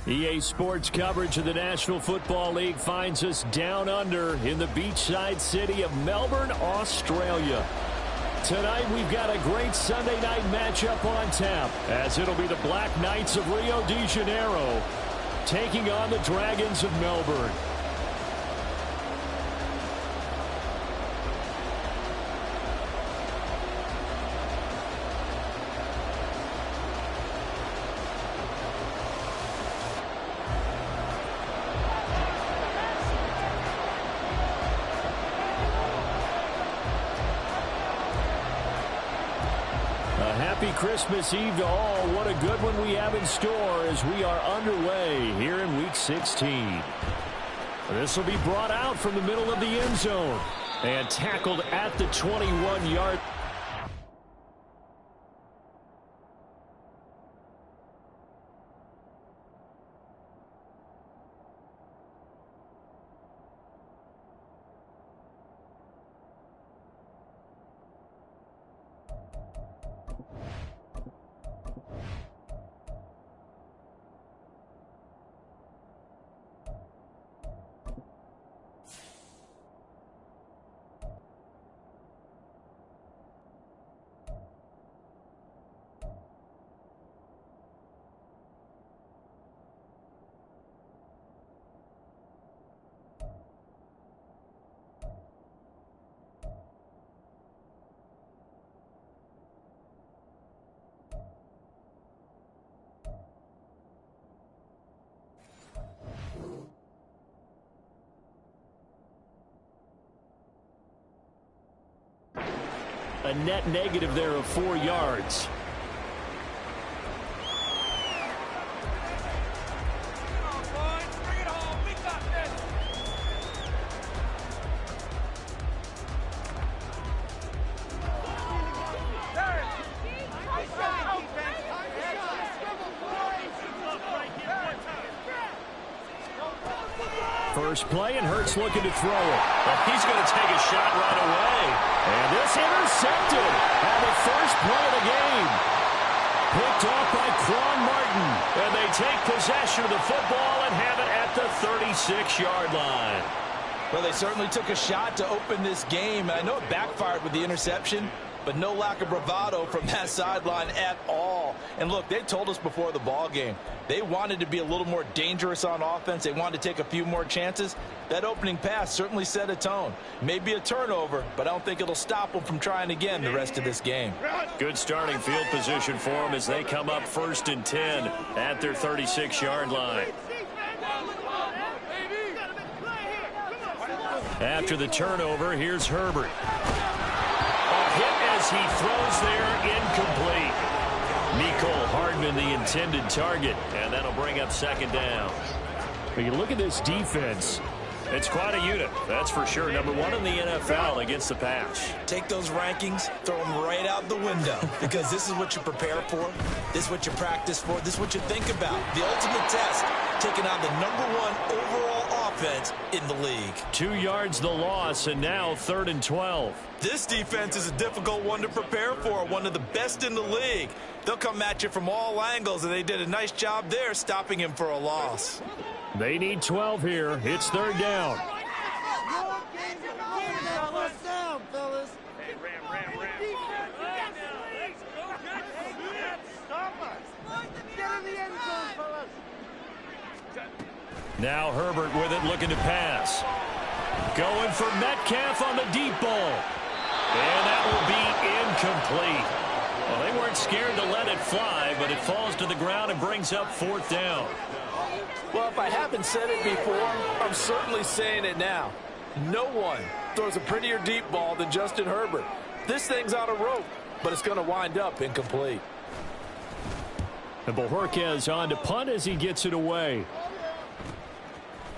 EA Sports coverage of the National Football League finds us down under in the beachside city of Melbourne, Australia. Tonight we've got a great Sunday night matchup on tap, as it'll be the Black Knights of Rio de Janeiro taking on the Dragons of Melbourne. Happy Christmas Eve to all. What a good one we have in store as we are underway here in Week 16. This will be brought out from the middle of the end zone and tackled at the 21-yard. A net negative there of 4 yards. First play, and Hurts looking to throw it. But he's going to take a shot right away. And this intercepted on the first play of the game. Picked off by Quan Martin. And they take possession of the football and have it at the 36-yard line. Well, they certainly took a shot to open this game. And I know it backfired with the interception, but no lack of bravado from that sideline at all. And look, they told us before the ball game, they wanted to be a little more dangerous on offense. They wanted to take a few more chances. That opening pass certainly set a tone. Maybe a turnover, but I don't think it'll stop them from trying again the rest of this game. Good starting field position for them as they come up 1st and 10 at their 36-yard line. After the turnover, here's Herbert. A hit as he throws there, incomplete. Mecole Hardman, the intended target, and that'll bring up 2nd down. When you look at this defense, it's quite a unit, that's for sure. Number 1 in the NFL against the pass. Take those rankings, throw them right out the window, because this is what you prepare for, this is what you practice for, this is what you think about. The ultimate test, taking on the number 1 overall offense in the league. 2 yards the loss, and now 3rd and 12. This defense is a difficult one to prepare for, one of the best in the league. They'll come at you from all angles, and they did a nice job there stopping him for a loss. They need 12 here. It's 3rd down. Now Herbert with it, looking to pass. Going for Metcalf on the deep ball. And that will be incomplete. Well, they weren't scared to let it fly, but it falls to the ground and brings up 4th down. Well, if I haven't said it before, I'm certainly saying it now. No one throws a prettier deep ball than Justin Herbert. This thing's on a rope, but it's going to wind up incomplete. And Bojorquez on to punt as he gets it away.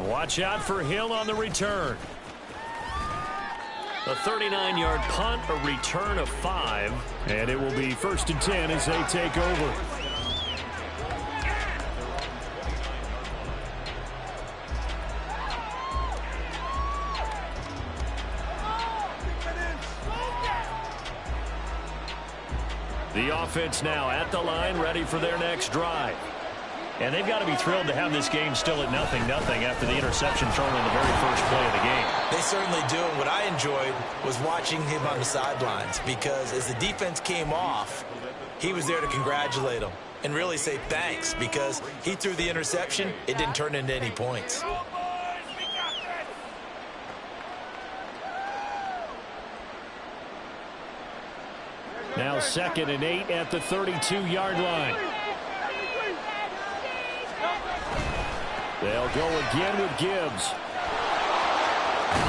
Watch out for Hill on the return. A 39-yard punt, a return of 5. And it will be 1st and 10 as they take over. The offense now at the line, ready for their next drive. And they've got to be thrilled to have this game still at 0-0 after the interception thrown on the very first play of the game. They certainly do. And what I enjoyed was watching him on the sidelines, because as the defense came off, he was there to congratulate them and really say thanks, because he threw the interception. It didn't turn into any points. Now 2nd and 8 at the 32-yard line. They'll go again with Gibbs.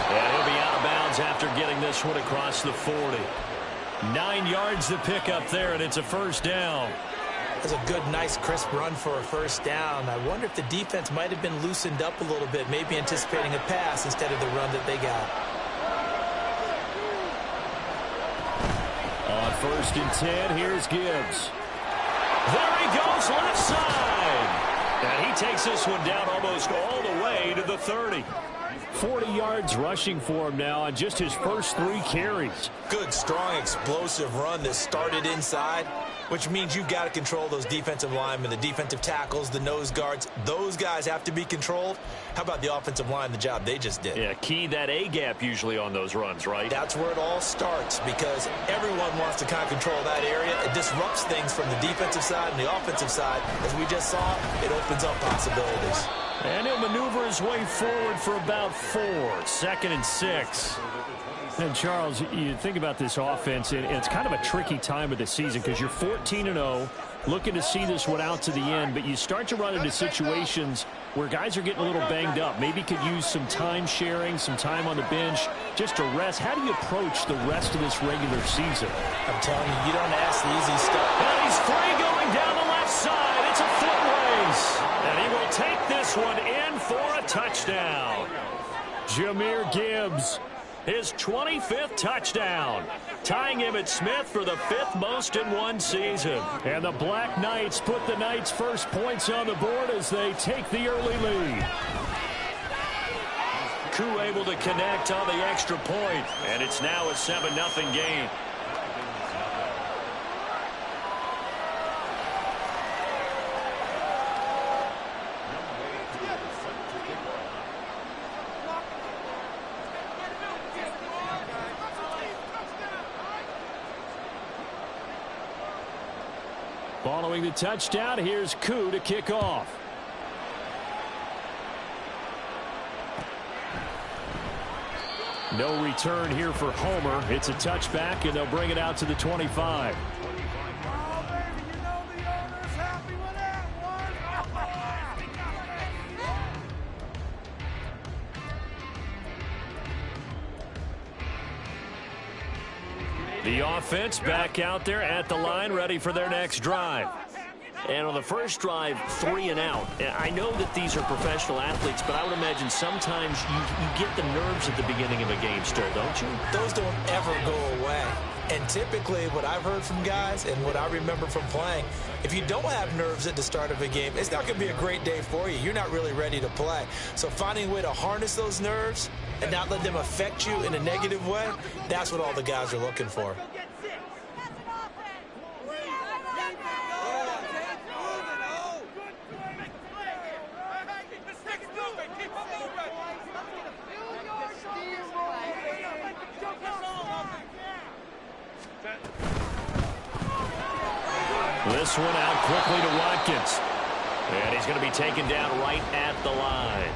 And he'll be out of bounds after getting this one across the 40. 9 yards to pick up there, and it's a first down. That's a good, nice, crisp run for a first down. I wonder if the defense might have been loosened up a little bit, maybe anticipating a pass instead of the run that they got. On 1st and 10, here's Gibbs. There he goes, left side. And he takes this one down almost all the way to the 30. 40 yards rushing for him now on just his first 3 carries. Good, strong, explosive run that started inside, which means you've got to control those defensive linemen, the defensive tackles, the nose guards. Those guys have to be controlled. How about the offensive line, the job they just did? Yeah, key that A-gap usually on those runs, right? That's where it all starts, because everyone wants to kind of control that area. It disrupts things from the defensive side and the offensive side. As we just saw, it opens up possibilities. And he'll maneuver his way forward for about 4. 2nd and 6. And, Charles, you think about this offense, and it's kind of a tricky time of the season because you're 14-0, looking to see this one out to the end, but you start to run into situations where guys are getting a little banged up. Maybe could use some time sharing, some time on the bench, just to rest. How do you approach the rest of this regular season? I'm telling you, you don't ask the easy stuff. And he's free going down the left side. It's a foot race. And he will take this one in for a touchdown. Jahmyr Gibbs, his 25th touchdown, tying Emmitt Smith for the 5th most in one season. And the Black Knights put the Knights' first points on the board as they take the early lead. Koo able to connect on the extra point, and it's now a 7-0 game. Following the touchdown, here's Koo to kick off. No return here for Homer. It's a touchback, and they'll bring it out to the 25. The offense back out there at the line, ready for their next drive. And on the first drive, 3 and out. I know that these are professional athletes, but I would imagine sometimes you get the nerves at the beginning of a game still, don't you? Those don't ever go away. And typically what I've heard from guys and what I remember from playing, if you don't have nerves at the start of a game, it's not going to be a great day for you. You're not really ready to play. So finding a way to harness those nerves and not let them affect you in a negative way, that's what all the guys are looking for. This one out quickly to Watkins. And he's going to be taken down right at the line.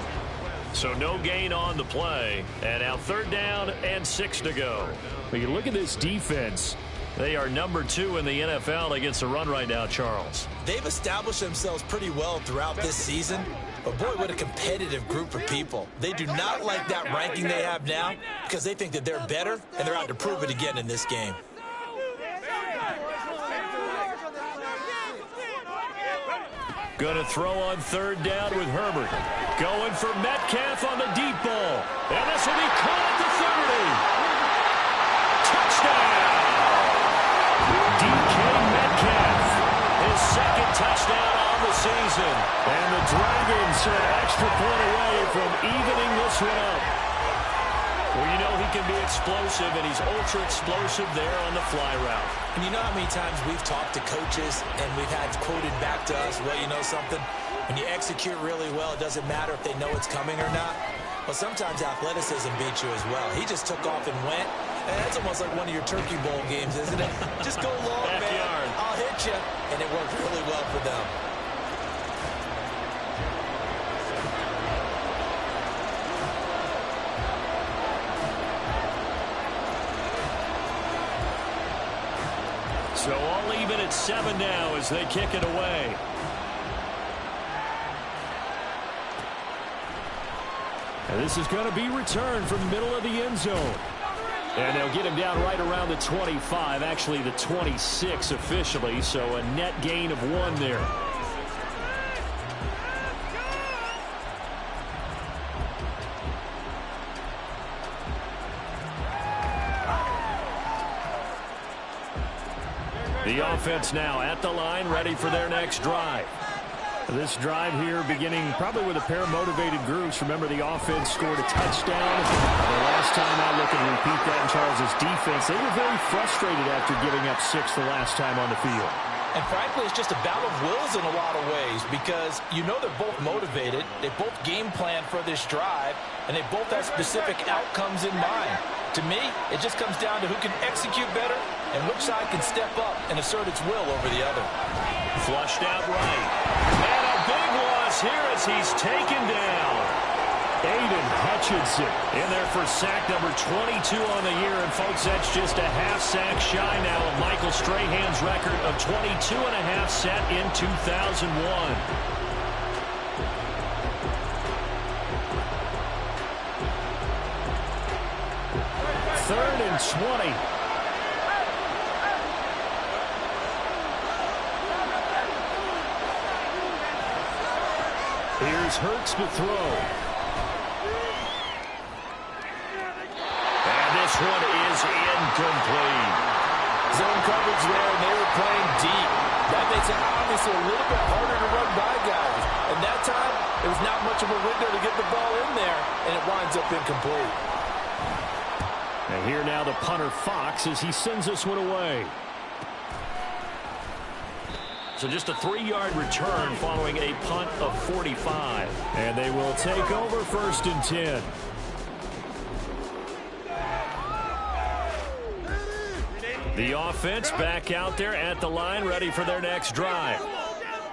So no gain on the play. And now 3rd down and 6 to go. But you look at this defense. They are number 2 in the NFL against the run right now, Charles. They've established themselves pretty well throughout this season. But, boy, what a competitive group of people. They do not like that ranking they have now because they think that they're better, and they're out to prove it again in this game. Going to throw on 3rd down with Herbert. Going for Metcalf on the deep ball. And this will be caught at the 30. Touchdown! DK Metcalf. His 2nd touchdown on the season. And the Dragons are an extra point away from evening this one up. Well, you know he can be explosive, and he's ultra-explosive there on the fly route. And you know how many times we've talked to coaches and we've had quoted back to us, well, you know something? When you execute really well, it doesn't matter if they know it's coming or not. Well, sometimes athleticism beats you as well. He just took off and went. And that's almost like one of your Turkey Bowl games, isn't it? Just go long, man. I'll hit you. And it worked really well for them. So all even at 7 now as they kick it away. And this is going to be returned from the middle of the end zone. And they'll get him down right around the 25, actually the 26 officially, so a net gain of 1 there. The offense now at the line, ready for their next drive. This drive here beginning probably with a pair of motivated groups. Remember, the offense scored a touchdown. The last time I look and repeat that in Charles' defense, they were very frustrated after giving up 6 the last time on the field. And frankly, it's just a battle of wills in a lot of ways because you know they're both motivated. They both game plan for this drive, and they both have specific outcomes in mind. To me, it just comes down to who can execute better and which side can step up and assert its will over the other. Flushed out right. And a big loss here as he's taken down. Aiden Hutchinson in there for sack number 22 on the year. And, folks, that's just a half sack shy now of Michael Strahan's record of 22 and a half set in 2001. Third and 20. Here's Hurts to throw. And this one is incomplete. Zone coverage there, and they were playing deep. That makes it obviously a little bit harder to run by guys. And that time, it was not much of a window to get the ball in there, and it winds up incomplete. And here now the punter Fox as he sends this one away. So just a 3-yard return following a punt of 45. And they will take over 1st and 10. The offense back out there at the line, ready for their next drive.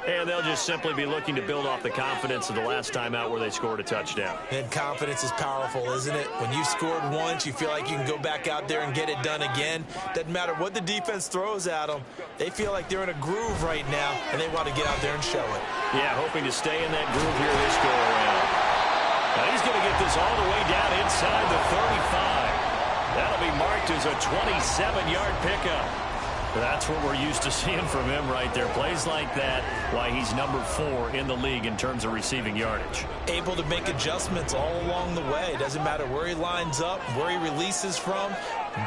And they'll just simply be looking to build off the confidence of the last time out where they scored a touchdown. And confidence is powerful, isn't it? When you scored once, you feel like you can go back out there and get it done again. Doesn't matter what the defense throws at them. They feel like they're in a groove right now, and they want to get out there and show it. Yeah, hoping to stay in that groove here this go-around. Now he's going to get this all the way down inside the 35. That'll be marked as a 27-yard pickup. That's what we're used to seeing from him right there. Plays like that, why he's number 4 in the league in terms of receiving yardage. Able to make adjustments all along the way. Doesn't matter where he lines up, where he releases from.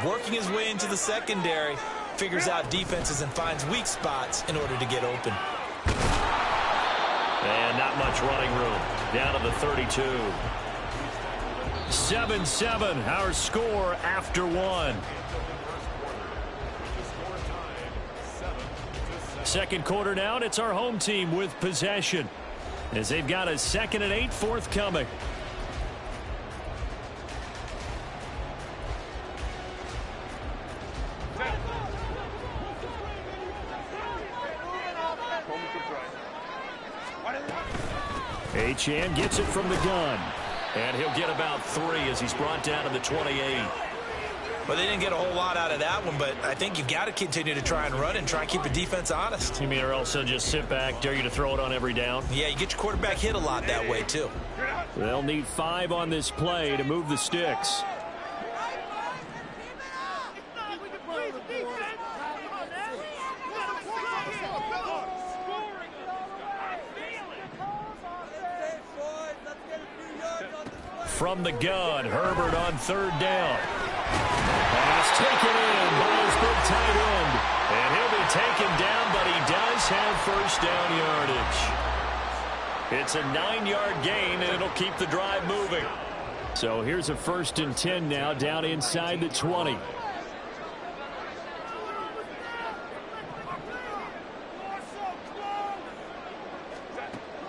Working his way into the secondary, figures out defenses and finds weak spots in order to get open. And not much running room. Down to the 32. 7-7, our score after 1. Second quarter now, and it's our home team with possession as they've got a 2nd and 8 forthcoming. Achane gets it from the gun, and he'll get about 3 as he's brought down to the 28. Well, they didn't get a whole lot out of that one, but I think you've got to continue to try and run and try and keep the defense honest. You mean or else they'll just sit back, dare you to throw it on every down? Yeah, you get your quarterback hit a lot that way, too. They'll need 5 on this play to move the sticks. From the gun, Herbert on 3rd down. Pass taken in by his big tight end. And he'll be taken down, but he does have 1st down yardage. It's a 9-yard gain, and it'll keep the drive moving. So here's a 1st and 10 now, down inside the 20.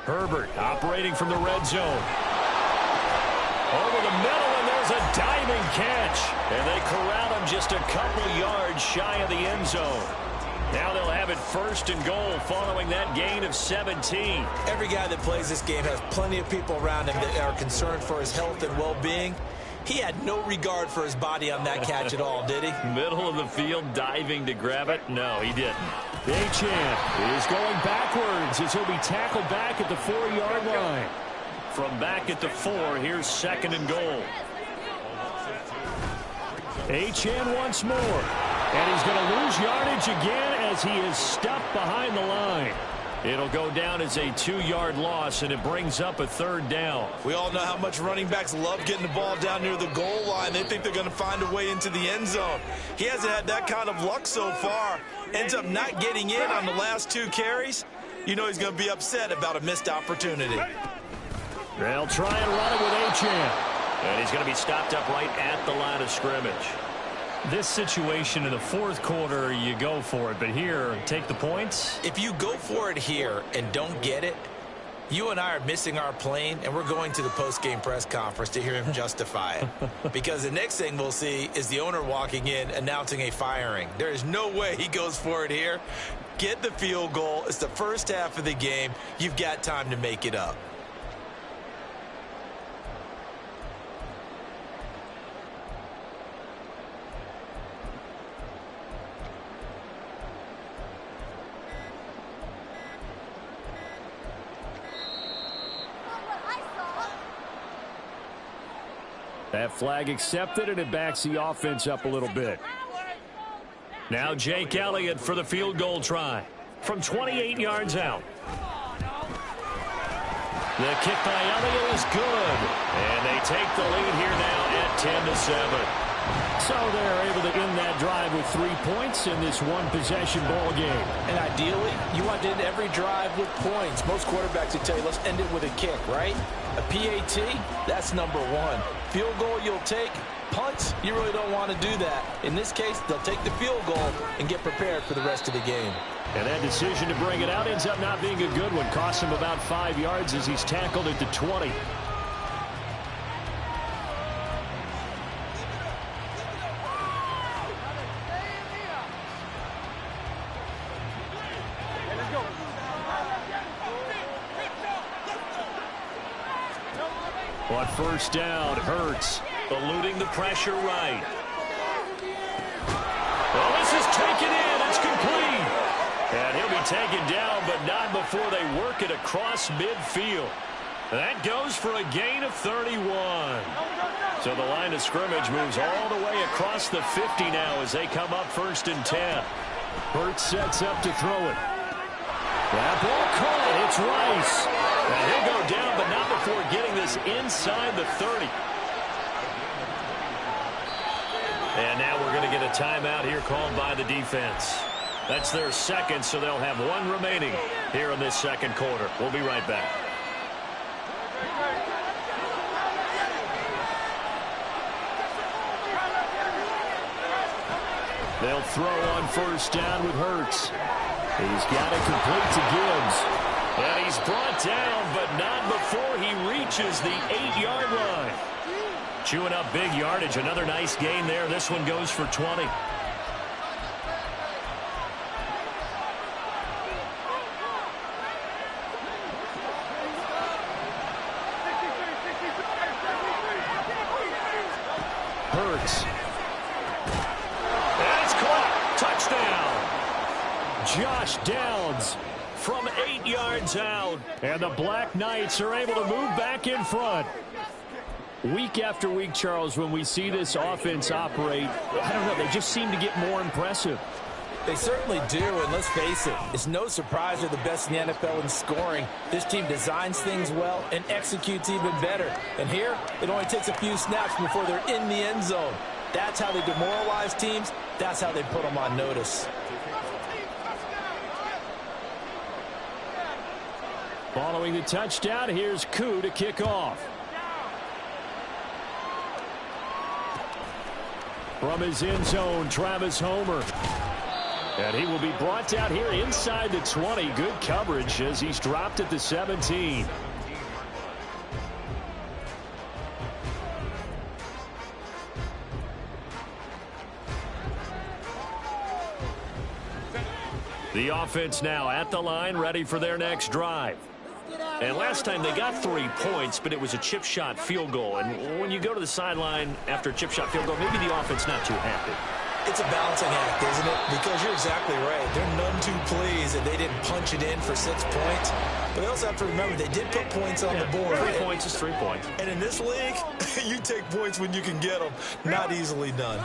Herbert operating from the red zone. Over the middle, and there's a diving catch. And they corral him just a couple yards shy of the end zone. Now they'll have it 1st and goal following that gain of 17. Every guy that plays this game has plenty of people around him that are concerned for his health and well-being. He had no regard for his body on that catch at all, did he? Middle of the field, diving to grab it? No, he didn't. Achane is going backwards as he'll be tackled back at the 4-yard line. From back at the 4, here's 2nd and goal. Achane once more. And he's going to lose yardage again as he is stuffed behind the line. It'll go down as a 2-yard loss, and it brings up a 3rd down. We all know how much running backs love getting the ball down near the goal line. They think they're going to find a way into the end zone. He hasn't had that kind of luck so far. Ends up not getting in on the last 2 carries. You know he's going to be upset about a missed opportunity. They'll try and run it with Achane. And he's going to be stopped up right at the line of scrimmage. This situation in the 4th quarter, you go for it. But here, take the points. If you go for it here and don't get it, you and I are missing our plane, and we're going to the post-game press conference to hear him justify it. Because the next thing we'll see is the owner walking in announcing a firing. There is no way he goes for it here. Get the field goal. It's the first half of the game. You've got time to make it up. That flag accepted, and it backs the offense up a little bit. Now Jake Elliott for the field goal try from 28 yards out. The kick by Elliott is good, and they take the lead here now at 10-7. So they're able to end that drive with 3 points in this one-possession ball game. And ideally, you want to end every drive with points. Most quarterbacks would tell you, let's end it with a kick, right? A PAT, that's number 1. Field goal you'll take. Punts, you really don't want to do that. In this case, they'll take the field goal and get prepared for the rest of the game. And that decision to bring it out ends up not being a good one. Costs him about 5 yards as he's tackled at the 20. On 1st down, Hurts eluding the pressure right. Well, this is taken in. It's complete. And he'll be taken down, but not before they work it across midfield. That goes for a gain of 31. So the line of scrimmage moves all the way across the 50 now as they come up 1st and 10. Hurts sets up to throw it. That ball caught. It's Rice. And he'll go down, but not before getting this inside the 30. And now we're going to get a timeout here called by the defense. That's their 2nd, so they'll have 1 remaining here in this 2nd quarter. We'll be right back. They'll throw on 1st down with Hurts. He's got it complete to Gibbs. And he's brought down, but not before he reaches the 8-yard line. Chewing up big yardage. Another nice gain there. This one goes for 20. Hurts. And it's caught. Touchdown. Josh Downs from 8 yards out. And the Black Knights are able to move back in front. Week after week, Charles, when we see this offense operate, I don't know, they just seem to get more impressive. They certainly do, and let's face it, it's no surprise they're the best in the NFL in scoring. This team designs things well and executes even better. And here, it only takes a few snaps before they're in the end zone. That's how they demoralize teams. That's how they put them on notice. Following the touchdown, here's Koo to kick off. From his end zone, Travis Homer. And he will be brought down here inside the 20. Good coverage as he's dropped at the 17. The offense now at the line, ready for their next drive. And last time they got 3 points, but it was a chip shot field goal. And when you go to the sideline after a chip shot field goal, maybe the offense not too happy. It's a balancing act, isn't it? Because you're exactly right. They're none too pleased that they didn't punch it in for 6 points. But they also have to remember they did put points on the board. 3 points is 3 points. And in this league, you take points when you can get them. Not easily done.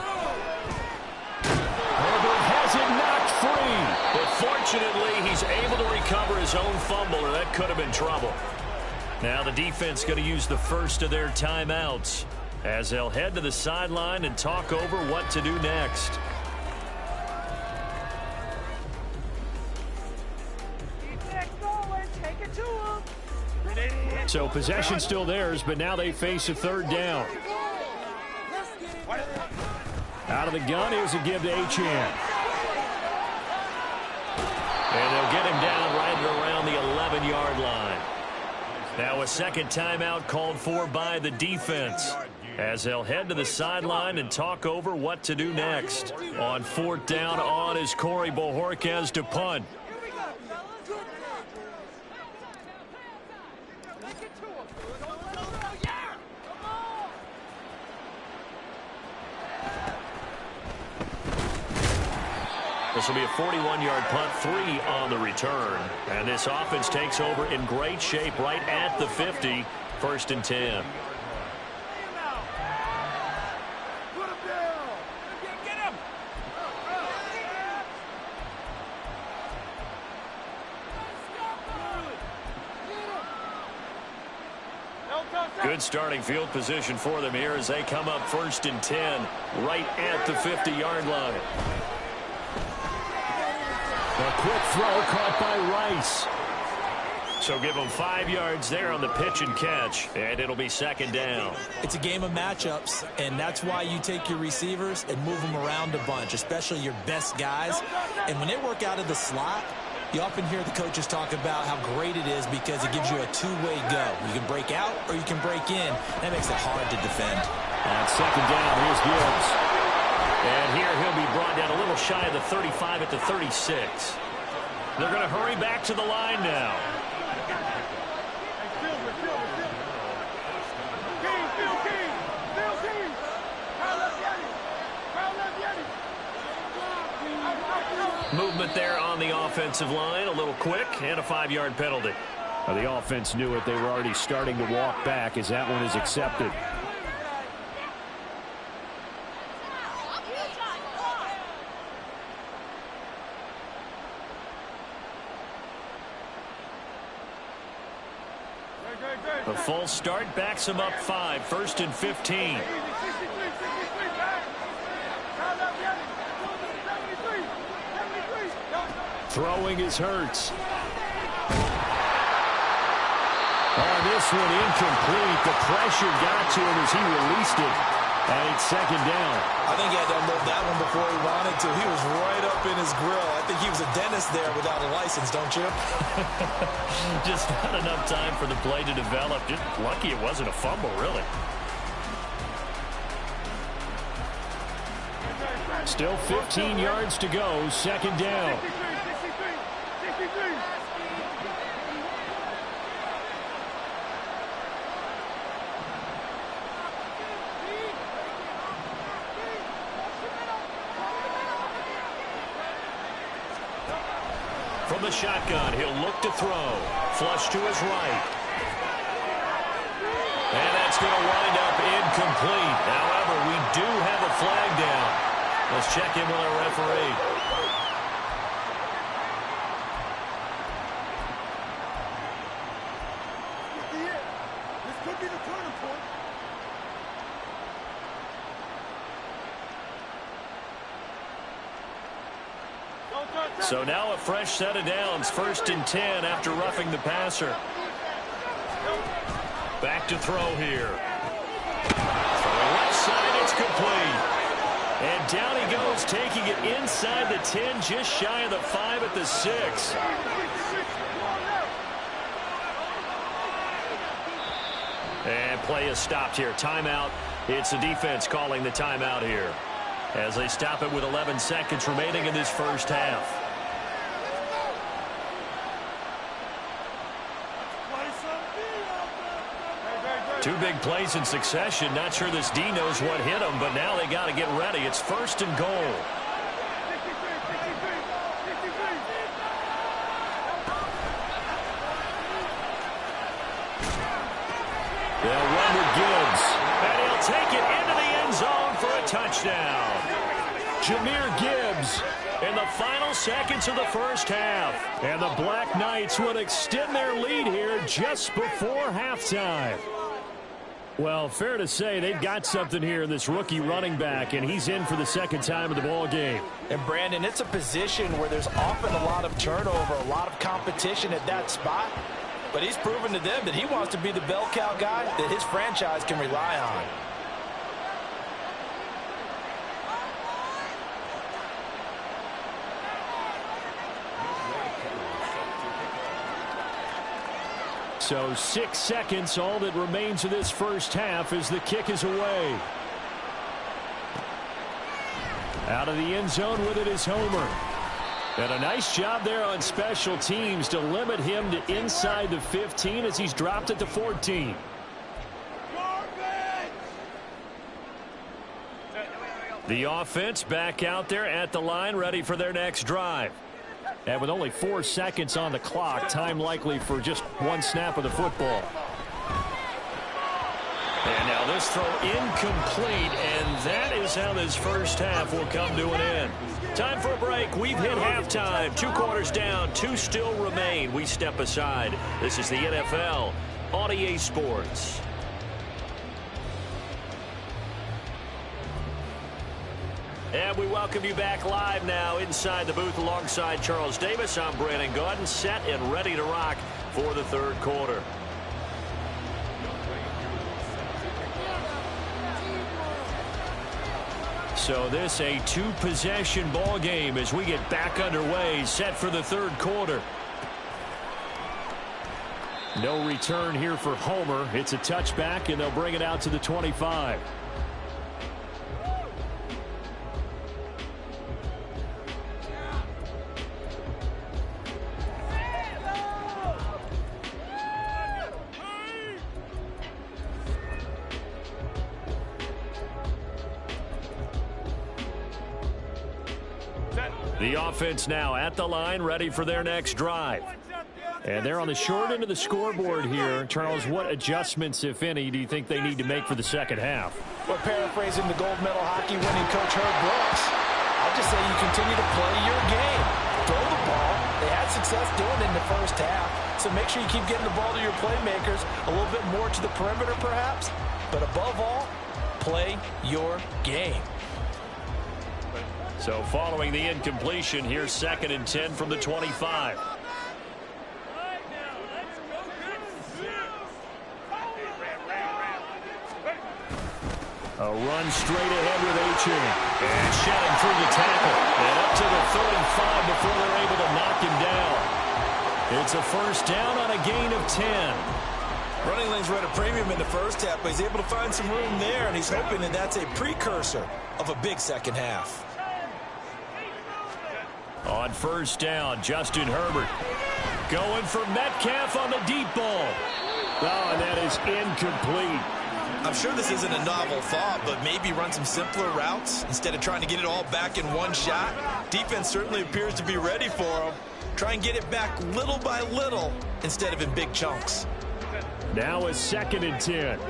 Herbert has it knocked free. But fortunately, he's able to recover his own fumble, or that could have been trouble. Now the defense going to use the first of their timeouts as they'll head to the sideline and talk over what to do next. So possession still theirs, but now they face a third down. Out of the gun, here's a give to Achane. And they'll get him down right around the 11-yard line. Now a second timeout called for by the defense as they'll head to the sideline and talk over what to do next. On fourth down on is Corey Bojorquez to punt. This will be a 41-yard punt, 3 on the return. And this offense takes over in great shape right at the 50, 1st and 10. Good starting field position for them here as they come up 1st and 10 right at the 50-yard line. A quick throw caught by Rice. So give them 5 yards there on the pitch and catch, and it'll be second down. It's a game of matchups, and that's why you take your receivers and move them around a bunch, especially your best guys. And when they work out of the slot, you often hear the coaches talk about how great it is because it gives you a two-way go. You can break out or you can break in. That makes it hard to defend. On second down, here's Gibbs. And here he'll be brought down a little shy of the 35 at the 36. They're going to hurry back to the line now. Movement there on the offensive line, a little quick, and a 5-yard penalty. Well, the offense knew it. They were already starting to walk back as that one is accepted. A full start backs him up 5, 1st and 15. Throwing is Hurts. Oh, this one incomplete. The pressure got to him as he released it. And it's second down. I think he had to unload that one before he wanted to. He was right up in his grill. I think he was a dentist there without a license, don't you? Just not enough time for the play to develop. Just lucky it wasn't a fumble, really. Still 15 yards to go, second down. From the shotgun, he'll look to throw. Flush to his right. And that's going to wind up incomplete. However, we do have a flag down. Let's check in with our referee. This could be the turning point. So now a fresh set of downs, 1st and 10 after roughing the passer. Back to throw here. From the left side, it's complete. And down he goes Cardinals taking it inside the 10, just shy of the 5 at the 6. And play is stopped here. Timeout. It's the defense calling the timeout here as they stop it with 11 seconds remaining in this first half. Two big plays in succession. Not sure this D knows what hit him, but now they got to get ready. It's first and goal. They'll run with Gibbs, and he'll take it into the end zone for a touchdown. Jahmyr Gibbs in the final seconds of the first half. And the Black Knights will extend their lead here just before halftime. Well, fair to say they've got something here in this rookie running back, and he's in for the second time of the ball game. And, Brandon, it's a position where there's often a lot of turnover, a lot of competition at that spot. But he's proven to them that he wants to be the bell cow guy that his franchise can rely on. So 6 seconds, all that remains of this first half as the kick is away. Out of the end zone with it is Homer. And a nice job there on special teams to limit him to inside the 15 as he's dropped it to 14. The offense back out there at the line, ready for their next drive. And with only 4 seconds on the clock, time likely for just one snap of the football. And now this throw incomplete, and that is how this first half will come to an end. Time for a break. We've hit halftime. 2 quarters down, 2 still remain. We step aside. This is the NFL on EA Sports. And we welcome you back live now inside the booth alongside Charles Davis. I'm Brandon Gaudin, set and ready to rock for the third quarter. So this a 2-possession ball game as we get back underway, set for the third quarter. No return here for Homer. It's a touchback, and they'll bring it out to the 25. The offense now at the line, ready for their next drive. And they're on the short end of the scoreboard here. Charles, what adjustments, if any, do you think they need to make for the second half? Well, paraphrasing the gold medal hockey winning coach Herb Brooks, I'd just say you continue to play your game. Throw the ball. They had success doing it in the first half. So make sure you keep getting the ball to your playmakers, a little bit more to the perimeter perhaps. But above all, play your game. So following the incompletion, here's 2nd and 10 from the 25. A run straight ahead with Achane. And shedding through the tackle. And up to the 35 before they're able to knock him down. It's a first down on a gain of 10. Running lanes were at a premium in the first half, but he's able to find some room there, and he's hoping that that's a precursor of a big second half. On first down, Justin Herbert going for Metcalf on the deep ball. Oh, and that is incomplete. I'm sure this isn't a novel thought, but maybe run some simpler routes instead of trying to get it all back in one shot. Defense certainly appears to be ready for him. Try and get it back little by little instead of in big chunks. Now a 2nd and 10.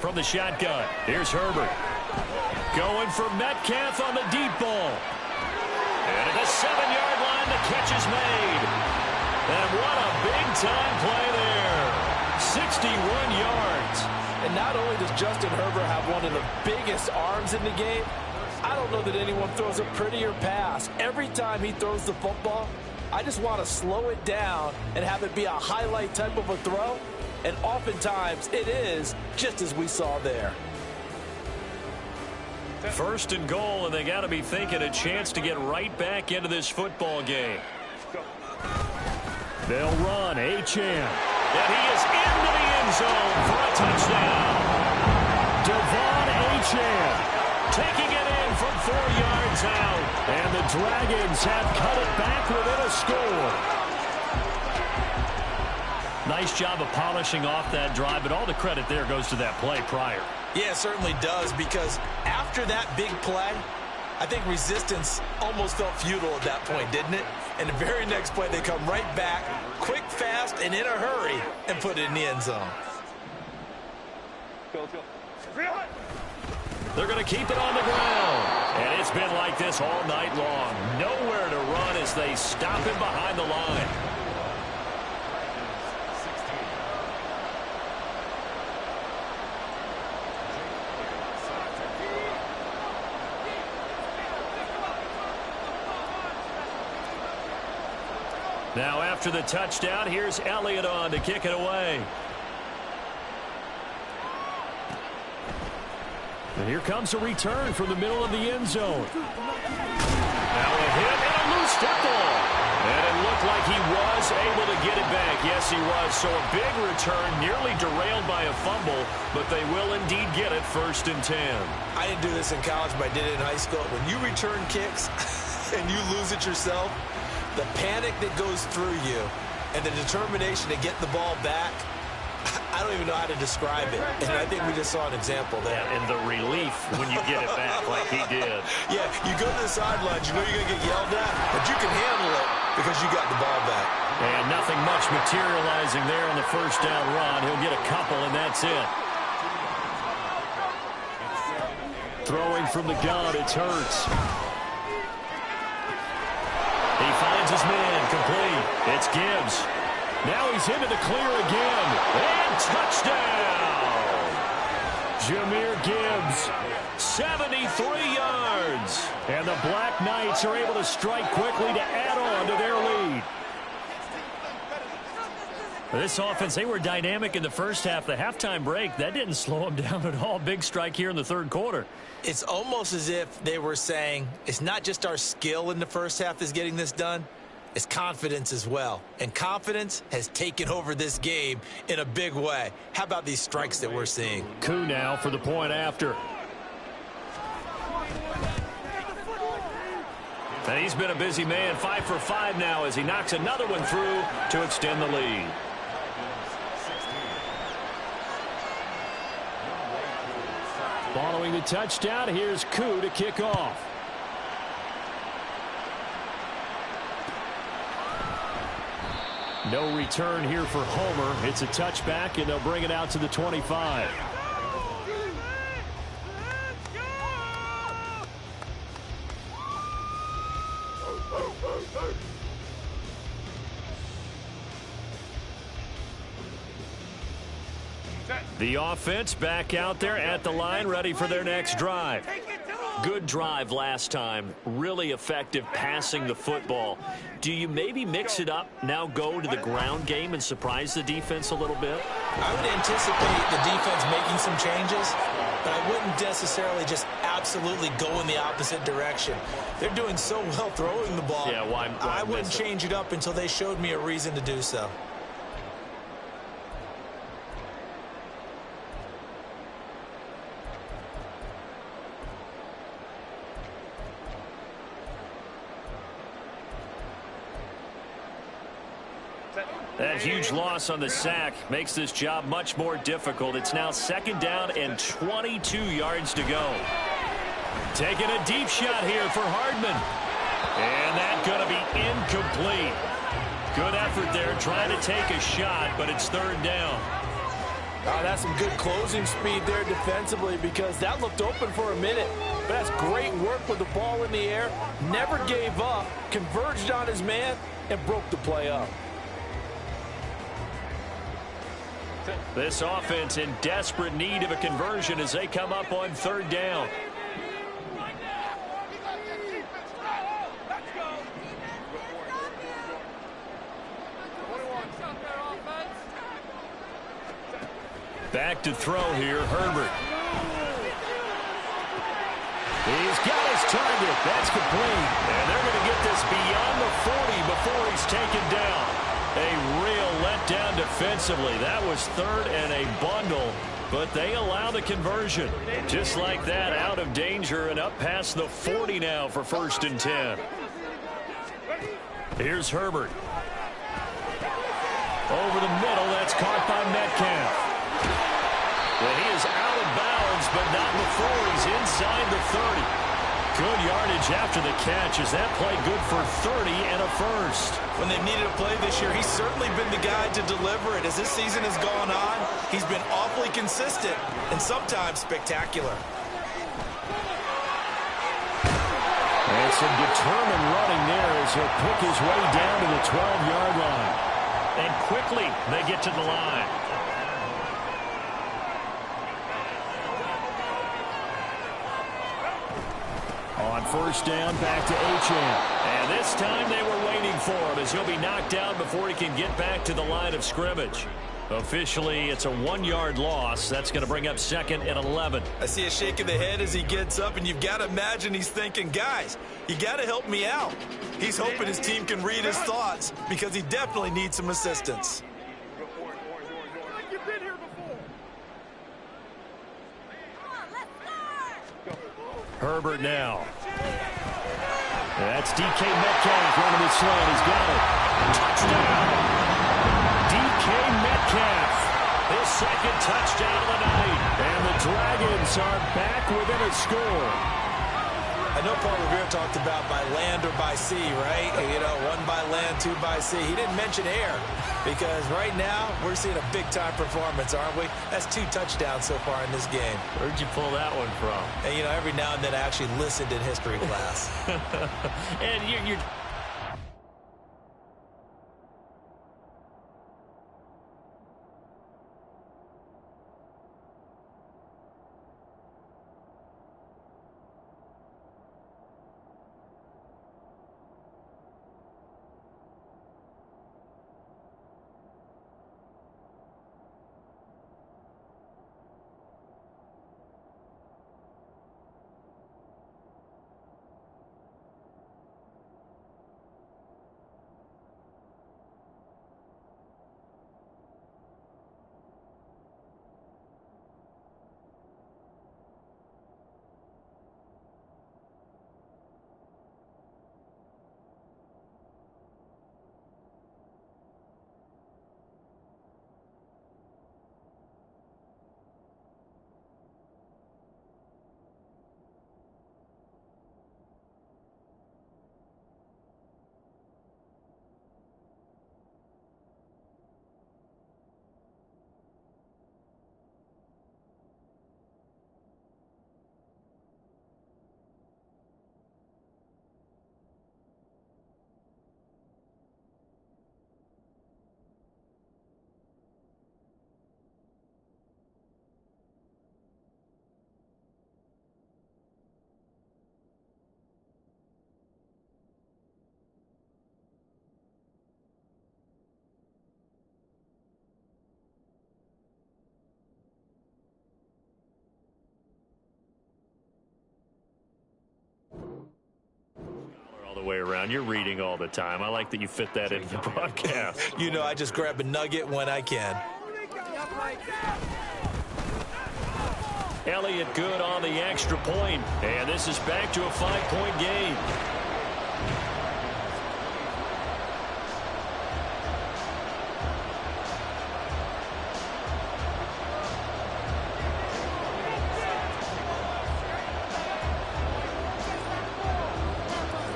From the shotgun, here's Herbert. Going for Metcalf on the deep ball. And at the 7-yard line, the catch is made. And what a big-time play there. 61 yards. And not only does Justin Herbert have one of the biggest arms in the game, I don't know that anyone throws a prettier pass. Every time he throws the football, I just want to slow it down and have it be a highlight type of a throw. And oftentimes it is, just as we saw there. First and goal, and they got to be thinking a chance to get right back into this football game. They'll run Achane. And he is into the end zone for a touchdown. Devon Achane taking it in from 4 yards out. And the Dragons have cut it back within a score. Nice job of polishing off that drive, but all the credit there goes to that play prior. Yeah, it certainly does, because after that big play, I think resistance almost felt futile at that point, didn't it? And the very next play, they come right back, quick, fast, and in a hurry, and put it in the end zone. They're going to keep it on the ground. And it's been like this all night long. Nowhere to run as they stop him behind the line. Now after the touchdown, here's Elliott on to kick it away. And here comes a return from the middle of the end zone. Now a hit and a loose football. And it looked like he was able to get it back. Yes, he was. So a big return, nearly derailed by a fumble, but they will indeed get it 1st and 10. I didn't do this in college, but I did it in high school. When you return kicks and you lose it yourself, the panic that goes through you and the determination to get the ball back, I don't even know how to describe it. And I think we just saw an example there. And the relief when you get it back like he did. Yeah, you go to the sidelines, you know you're going to get yelled at, but you can handle it because you got the ball back. And nothing much materializing there on the first down run. He'll get a couple, and that's it. Throwing from the gun, it's Hurts. He finds his man, complete. It's Gibbs. Now he's into the clear again. And touchdown! Jahmyr Gibbs, 73 yards. And the Black Knights are able to strike quickly to add on to their lead. This offense, they were dynamic in the first half. The halftime break, that didn't slow them down at all. Big strike here in the third quarter. It's almost as if they were saying, it's not just our skill in the first half that's getting this done, it's confidence as well. And confidence has taken over this game in a big way. How about these strikes that we're seeing? Koo now for the point after. And he's been a busy man, 5 for 5 now as he knocks another one through to extend the lead. Following the touchdown, here's Koo to kick off. No return here for Homer. It's a touchback, and they'll bring it out to the 25. The offense back out there at the line, ready for their next drive. Good drive last time. Really effective passing the football. Do you maybe mix it up, now go to the ground game and surprise the defense a little bit? I would anticipate the defense making some changes, but I wouldn't necessarily just absolutely go in the opposite direction. They're doing so well throwing the ball. Yeah, why I wouldn't change it up until they showed me a reason to do so. That huge loss on the sack makes this job much more difficult. It's now 2nd down and 22 yards to go. Taking a deep shot here for Hardman. And that's going to be incomplete. Good effort there trying to take a shot, but it's 3rd down. That's some good closing speed there defensively, because that looked open for a minute. But that's great work with the ball in the air. Never gave up, converged on his man, and broke the play up. This offense in desperate need of a conversion as they come up on third down. Back to throw here, Herbert. He's got his target. That's complete. And they're going to get this beyond the 40 before he's taken down. A real letdown defensively. That was third and a bundle, but they allow the conversion. Just like that, out of danger and up past the 40 now for 1st and 10. Here's Herbert. Over the middle, that's caught by Metcalf. Well, he is out of bounds, but not before he's inside the 30. Good yardage after the catch. Is that play good for 30 and a first? When they've needed a play this year, he's certainly been the guy to deliver it. As this season has gone on, he's been awfully consistent and sometimes spectacular. And some determined running there as he'll pick his way down to the 12-yard line. And quickly they get to the line. On 1st down, back to Achane. And this time they were waiting for him as he'll be knocked out before he can get back to the line of scrimmage. Officially, it's a 1-yard loss. That's going to bring up 2nd and 11. I see a shake of the head as he gets up, and you've got to imagine he's thinking, guys, you got to help me out. He's hoping his team can read his thoughts because he definitely needs some assistance. Herbert now. That's DK Metcalf running the slant. He's got it. Touchdown! DK Metcalf. His 2nd touchdown of the night. And the Dragons are back within a score. I know Paul Revere talked about by land or by sea, right? You know, 1 by land, 2 by sea. He didn't mention air because right now we're seeing a big-time performance, aren't we? That's 2 touchdowns so far in this game. Where'd you pull that one from? And, you know, every now and then I actually listened in history class. And you're the way around. You're reading all the time. I like that you fit that into the broadcast. You know, I just grab a nugget when I can. Elliott good on the extra point. And this is back to a 5-point game.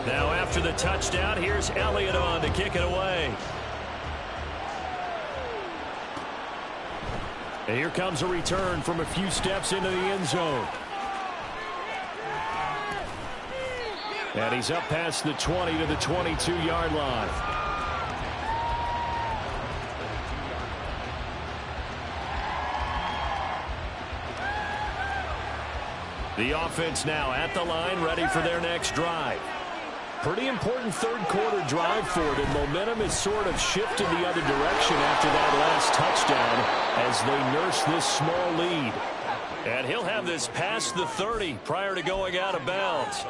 Now after the touchdown, here's Elliott on to kick it away. And here comes a return from a few steps into the end zone. And he's up past the 20 to the 22-yard line. The offense now at the line, ready for their next drive. Pretty important third-quarter drive for it, and momentum has sort of shifted the other direction after that last touchdown as they nurse this small lead. And he'll have this past the 30 prior to going out of bounds.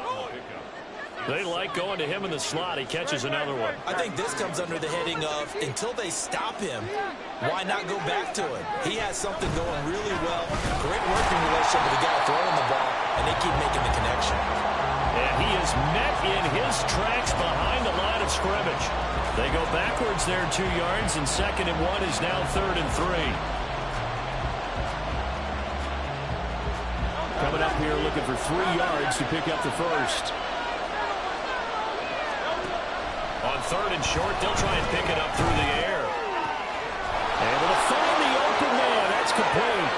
They like going to him in the slot. He catches another one. I think this comes under the heading of until they stop him, why not go back to it? He has something going really well. Great working relationship with the guy throwing the ball, and they keep making the connection. And he is met in his tracks behind the line of scrimmage. They go backwards there 2 yards, and 2nd and 1 is now 3rd and 3. Coming up here looking for 3 yards to pick up the first. On 3rd and short, they'll try and pick it up through the air. Able to find the open man. That's complete.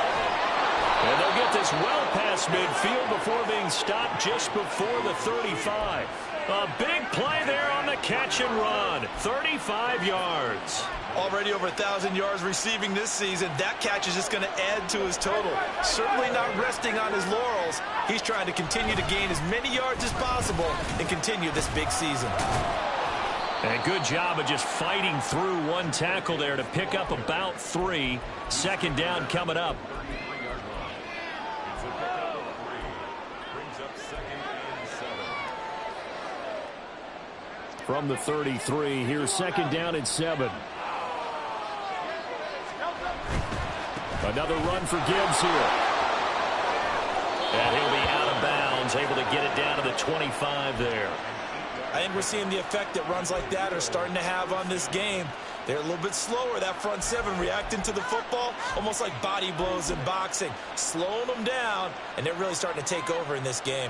And they'll get this well past midfield before being stopped just before the 35. A big play there on the catch and run. 35 yards. Already over 1,000 yards receiving this season. That catch is just going to add to his total. Certainly not resting on his laurels. He's trying to continue to gain as many yards as possible and continue this big season. And good job of just fighting through one tackle there to pick up about 3. 2nd down coming up. From the 33, here's 2nd down and 7. Another run for Gibbs here. And he'll be out of bounds, able to get it down to the 25 there. I think we're seeing the effect that runs like that are starting to have on this game. They're a little bit slower, that front 7, reacting to the football, almost like body blows in boxing, slowing them down, and they're really starting to take over in this game.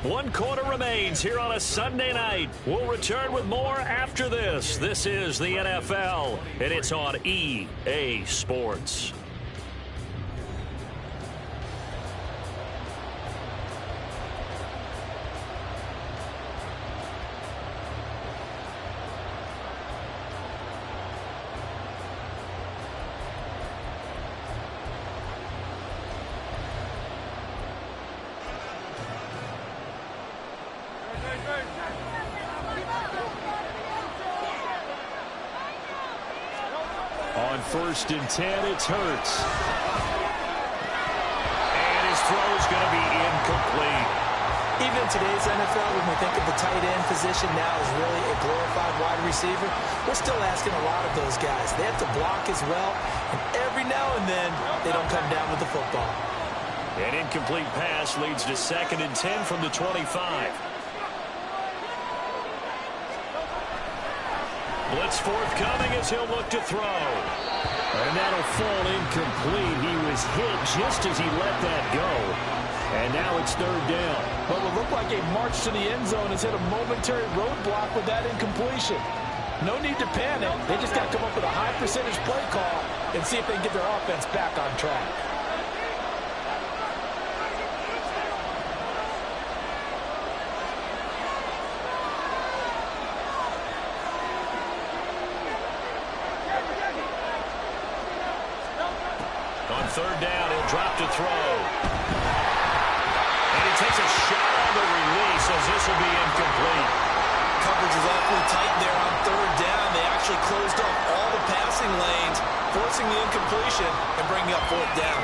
1 quarter remains here on a Sunday night. We'll return with more after this. This is the NFL, and it's on EA Sports. On 1st and 10, it's Hurts. And his throw is going to be incomplete. Even in today's NFL, when we think of the tight end position now as really a glorified wide receiver, we're still asking a lot of those guys. They have to block as well, and every now and then, they don't come down with the football. An incomplete pass leads to 2nd and 10 from the 25. Blitz forthcoming as he'll look to throw. And that'll fall incomplete. He was hit just as he let that go. And now it's 3rd down. What would look like a march to the end zone has hit a momentary roadblock with that incompletion. No need to panic. They just got to come up with a high percentage play call and see if they can get their offense back on track. On 3rd down, he'll drop to throw. And he takes a shot on the release as this will be incomplete. Coverage is awfully tight there on 3rd down. They actually closed off all the passing lanes, forcing the incompletion and bringing up 4th down.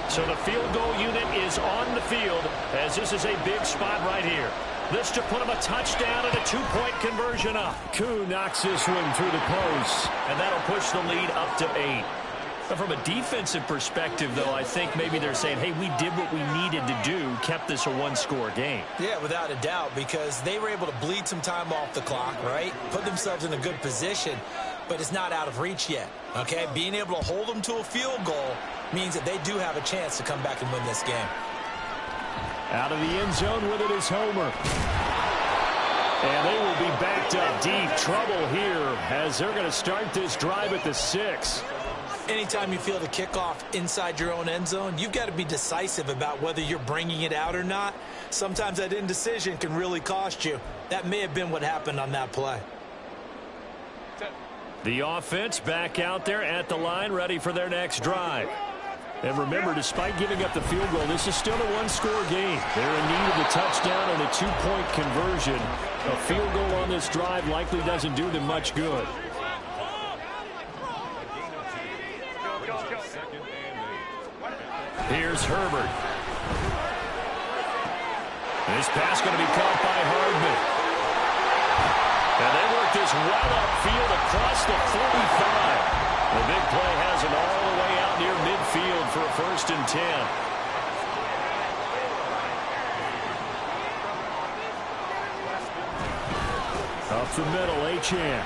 So the field goal unit is on the field as this is a big spot right here. This to put him a touchdown and a 2-point conversion up. Koo knocks this one through the post, and that'll push the lead up to 8. But from a defensive perspective, though, I think maybe they're saying, hey, we did what we needed to do, kept this a 1-score game. Yeah, without a doubt, because they were able to bleed some time off the clock, right? Put themselves in a good position, but it's not out of reach yet, okay? Being able to hold them to a field goal means that they do have a chance to come back and win this game. Out of the end zone with it is Homer. And they will be backed up deep. Trouble here as they're going to start this drive at the 6. Anytime you feel the kickoff inside your own end zone, you've got to be decisive about whether you're bringing it out or not. Sometimes that indecision can really cost you. That may have been what happened on that play. The offense back out there at the line, ready for their next drive. And remember, despite giving up the field goal, this is still a one-score game. They're in need of a touchdown and a two-point conversion. A field goal on this drive likely doesn't do them much good. Here's Herbert. This pass going to be caught by Hardman. And they work this well upfield across the 45. The big play has him all the way out near midfield for a 1st and 10. Up the middle, Achane.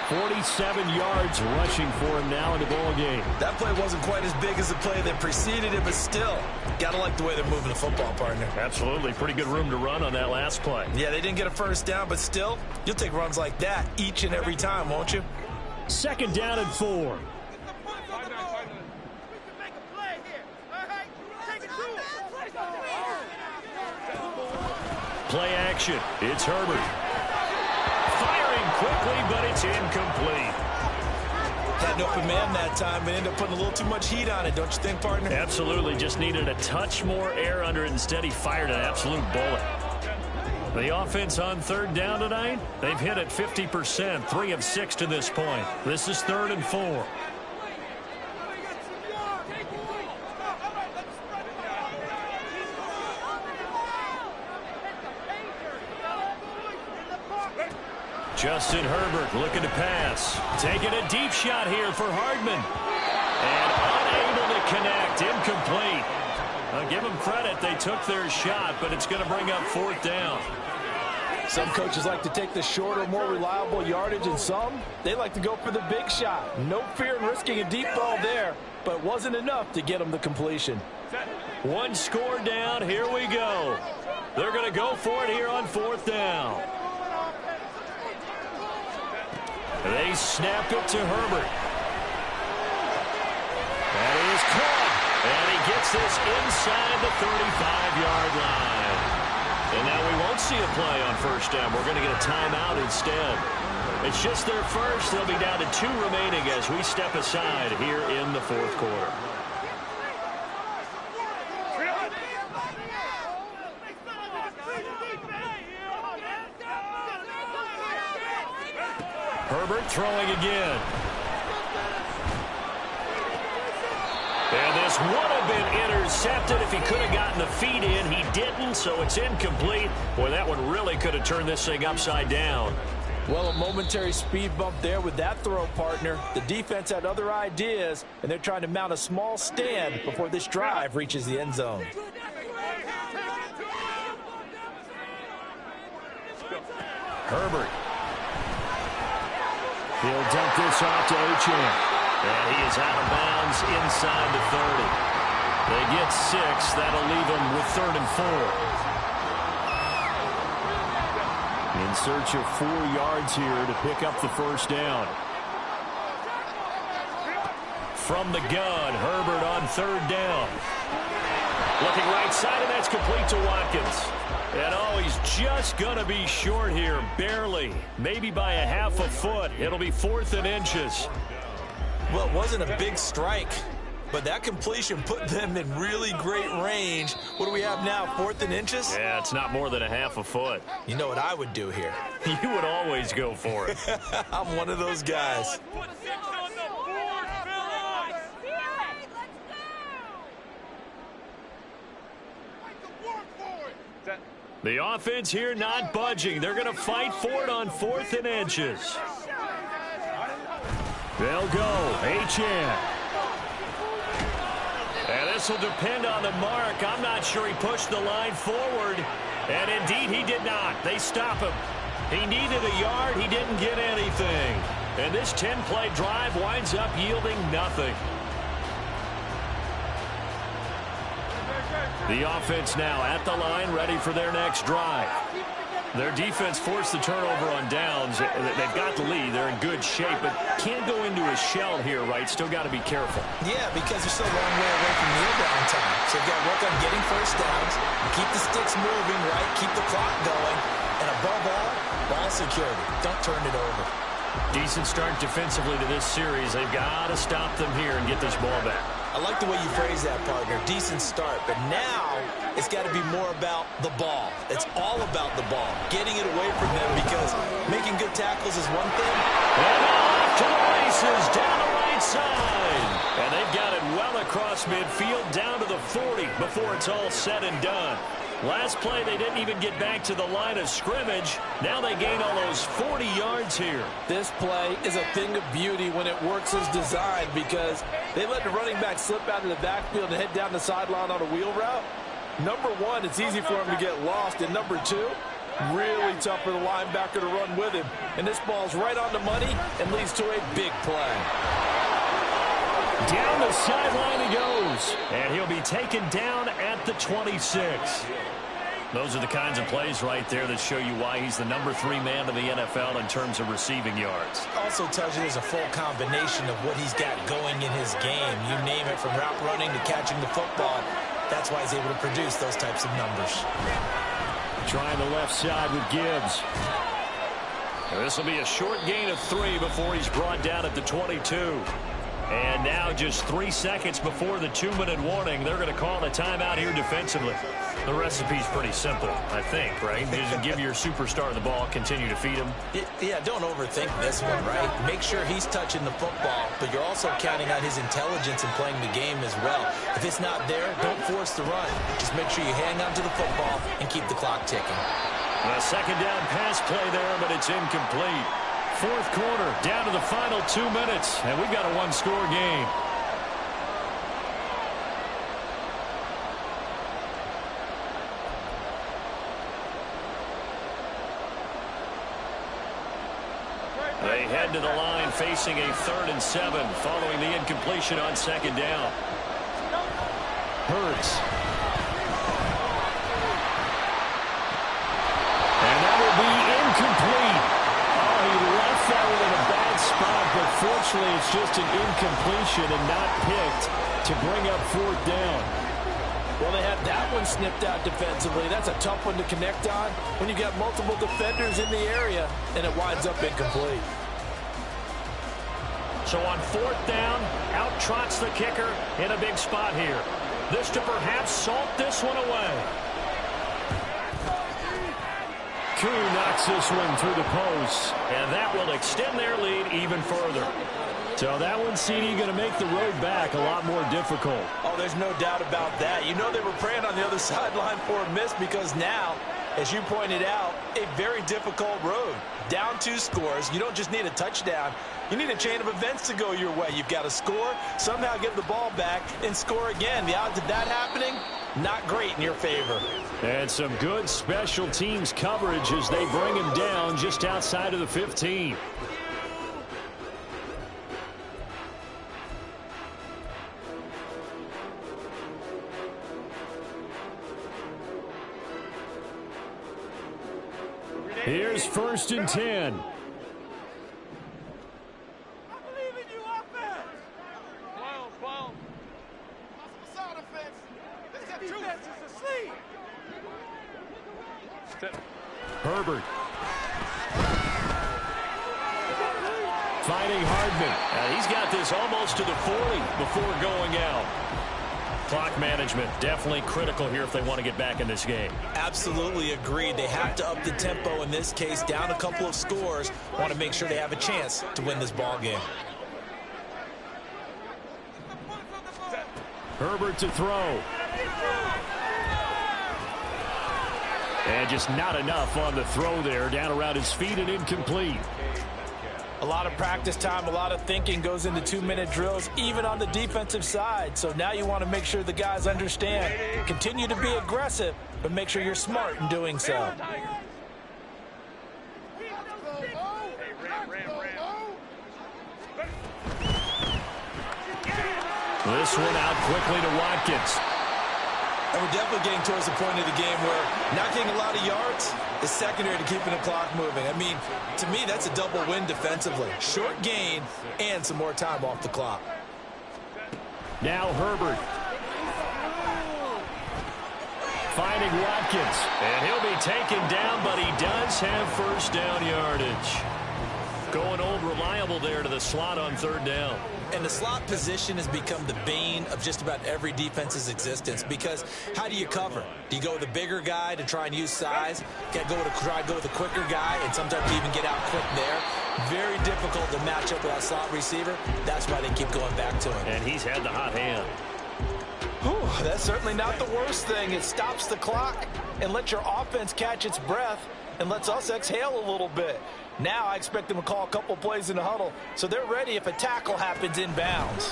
47 yards rushing for him now in the ball game. That play wasn't quite as big as the play that preceded it, but still, got to like the way they're moving the football, partner. Absolutely. Pretty good room to run on that last play. Yeah, they didn't get a first down, but still, you'll take runs like that each and every time, won't you? 2nd down and 4. Play action. It's Herbert. Firing quickly, but it's incomplete. Had an open man that time, but ended up putting a little too much heat on it, don't you think, partner? Absolutely. Just needed a touch more air under it. Instead, he fired an absolute bullet. The offense on 3rd down tonight, they've hit it 50%, 3 of 6 to this point. This is 3rd and 4. Justin Herbert looking to pass. Taking a deep shot here for Hardman. And unable to connect. Incomplete. I'll give them credit. They took their shot, but it's going to bring up 4th down. Some coaches like to take the shorter, more reliable yardage, and some, they like to go for the big shot. No fear in risking a deep ball there, but it wasn't enough to get them the completion. 1 score down. Here we go. They're going to go for it here on 4th down. They snap it to Herbert. That is caught. And he gets this inside the 35-yard line. And now we won't see a play on 1st down. We're going to get a timeout instead. It's just their first. They'll be down to 2 remaining as we step aside here in the 4th quarter. Herbert throwing again. And this would have been intercepted if he could have gotten the feet in. He didn't, so it's incomplete. Boy, that one really could have turned this thing upside down. Well, a momentary speed bump there with that throw, partner. The defense had other ideas, and they're trying to mount a small stand before this drive reaches the end zone. Herbert. He'll dump this off to Achane. And he is out of bounds inside the 30. They get 6. That'll leave them with 3rd and 4. In search of 4 yards here to pick up the 1st down. From the gun, Herbert on 3rd down. Looking right side, and that's complete to Watkins. And oh, he's just going to be short here, barely. Maybe by a half a foot. It'll be 4th and inches. Well, it wasn't a big strike, but that completion put them in really great range. What do we have now, 4th and inches? Yeah, it's not more than a half a foot. You know what I would do here? You would always go for it. I'm one of those guys. The offense here not budging. They're going to fight for it on 4th and inches. They'll go. Achane. And this will depend on the mark. I'm not sure he pushed the line forward. And indeed, he did not. They stop him. He needed a yard. He didn't get anything. And this 10-play drive winds up yielding nothing. The offense now at the line, ready for their next drive. Their defense forced the turnover on downs. They've got the lead. They're in good shape, but can't go into a shell here, right? Still got to be careful. Yeah, because they're still a long way away from kneel down time. So they've got to work on getting first downs, keep the sticks moving, right? Keep the clock going. And above all, ball security. Don't turn it over. Decent start defensively to this series. They've got to stop them here and get this ball back. I like the way you phrase that, partner. Decent start, but now it's got to be more about the ball. It's all about the ball, getting it away from them, because making good tackles is one thing. And off to the races down the right side. And they've got it well across midfield down to the 40 before it's all said and done. Last play, they didn't even get back to the line of scrimmage. Now they gain almost 40 yards here. This play is a thing of beauty when it works as designed, because they let the running back slip out of the backfield and head down the sideline on a wheel route. Number one, it's easy for him to get lost. And number two, really tough for the linebacker to run with him. And this ball's right on the money and leads to a big play. Down the sideline he goes. And he'll be taken down at the 26. Those are the kinds of plays right there that show you why he's the number 3 man in the NFL in terms of receiving yards. Also tells you there's a full combination of what he's got going in his game. You name it, from route running to catching the football. That's why he's able to produce those types of numbers. Trying the left side with Gibbs. This will be a short gain of 3 before he's brought down at the 22. And now just 3 seconds before the 2-minute warning, they're going to call a timeout here defensively. The recipe's pretty simple, I think, right? Just give your superstar the ball, continue to feed him. Yeah, don't overthink this one, right? Make sure he's touching the football, but you're also counting on his intelligence in playing the game as well. If it's not there, don't force the run. Just make sure you hang on to the football and keep the clock ticking. A second down pass play there, but it's incomplete. Fourth quarter, down to the final 2 minutes, and we've got a one-score game. They head to the line facing a 3rd and 7 following the incompletion on second down. Hurts. And that will be incomplete. He left that one in a bad spot, but fortunately it's just an incompletion and not picked to bring up 4th down. Well, they had that one snipped out defensively. That's a tough one to connect on when you got multiple defenders in the area, and it winds up incomplete. So on 4th down, out trots the kicker in a big spot here. This to perhaps salt this one away. Koo knocks this one through the post, and that will extend their lead even further. So that one, CD, going to make the road back a lot more difficult. Oh, there's no doubt about that. You know they were praying on the other sideline for a miss, because now, as you pointed out, a very difficult road. Down 2 scores. You don't just need a touchdown. You need a chain of events to go your way. You've got to score, somehow get the ball back, and score again. The odds of that happening, not great in your favor. And some good special teams coverage as they bring him down just outside of the 15. Here's 1st and 10. Herbert. Finding Hardman. He's got this almost to the 40 before going out. Clock management definitely critical here if they want to get back in this game. Absolutely agreed. They have to up the tempo in this case, down a couple of scores. Want to make sure they have a chance to win this ball game. Herbert to throw. And just not enough on the throw there. Down around his feet and incomplete. A lot of practice time, a lot of thinking goes into 2-minute drills, even on the defensive side. So now you want to make sure the guys understand. Continue to be aggressive, but make sure you're smart in doing so. This one out quickly to Watkins. And we're definitely getting towards the point of the game where not getting a lot of yards is secondary to keeping the clock moving. I mean, to me, that's a double win defensively. Short gain and some more time off the clock. Now Herbert. Finding Watkins. And he'll be taken down, but he does have 1st down yardage. Going old reliable there to the slot on third down. And the slot position has become the bane of just about every defense's existence, because how do you cover? Do you go with a bigger guy to try and use size? Try to go with a quicker guy, and sometimes you even get out quick there. Very difficult to match up with that slot receiver. That's why they keep going back to him. And he's had the hot hand. Whew, that's certainly not the worst thing. It stops the clock and lets your offense catch its breath and lets us exhale a little bit. Now I expect them to call a couple plays in the huddle, so they're ready if a tackle happens inbounds.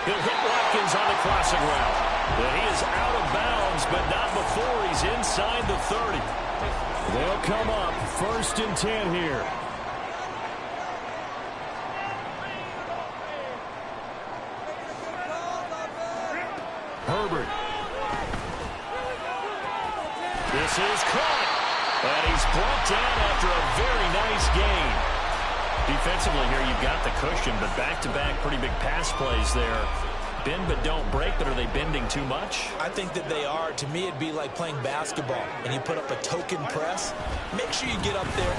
He'll hit Watkins on the crossing route. But he is out of bounds, but not before he's inside the 30. They'll come up 1st and 10 here. Herbert. This is caught. And he's brought down after a very nice gain. Defensively here, you've got the cushion, but back-to-back pretty big pass plays there. Bend but don't break, but are they bending too much? I think that they are. To me, it'd be like playing basketball, and you put up a token press. Make sure you get up there.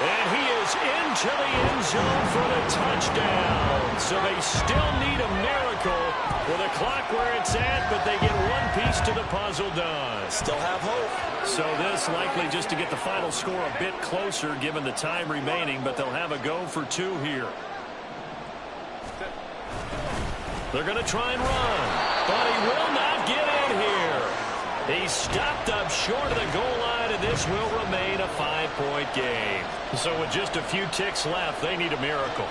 And he is into the end zone for the touchdown. So they still need a miracle with the clock where it's at, but they get one piece to the puzzle done. Still have hope. So this likely just to get the final score a bit closer given the time remaining, but they'll have a go for 2 here. They're going to try and run, but he will not get in here. He's stopped up short of the goal line, and this will remain a 5-point game. So with just a few ticks left, they need a miracle.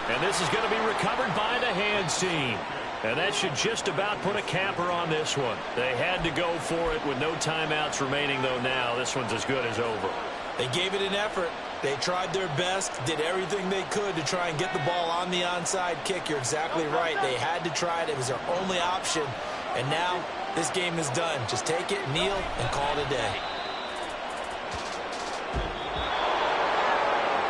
And this is going to be recovered by the hands team. And that should just about put a capper on this one. They had to go for it with no timeouts remaining, though now this one's as good as over. They gave it an effort. They tried their best, did everything they could to try and get the ball on the onside kick. You're exactly right. They had to try it. It was their only option. And now this game is done. Just take it, kneel, and call it a day.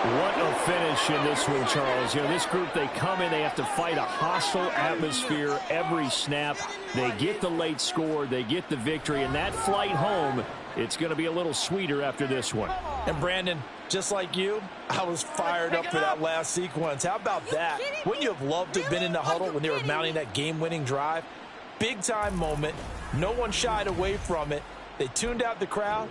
What a finish in this one, Charles. You know, this group, they come in, they have to fight a hostile atmosphere every snap. They get the late score, they get the victory, and that flight home, it's going to be a little sweeter after this one. And Brandon, just like you, I was fired up for that last sequence. How about that? Wouldn't you have loved to have been in the huddle when they were mounting that game-winning drive? Big-time moment. No one shied away from it. They tuned out the crowd,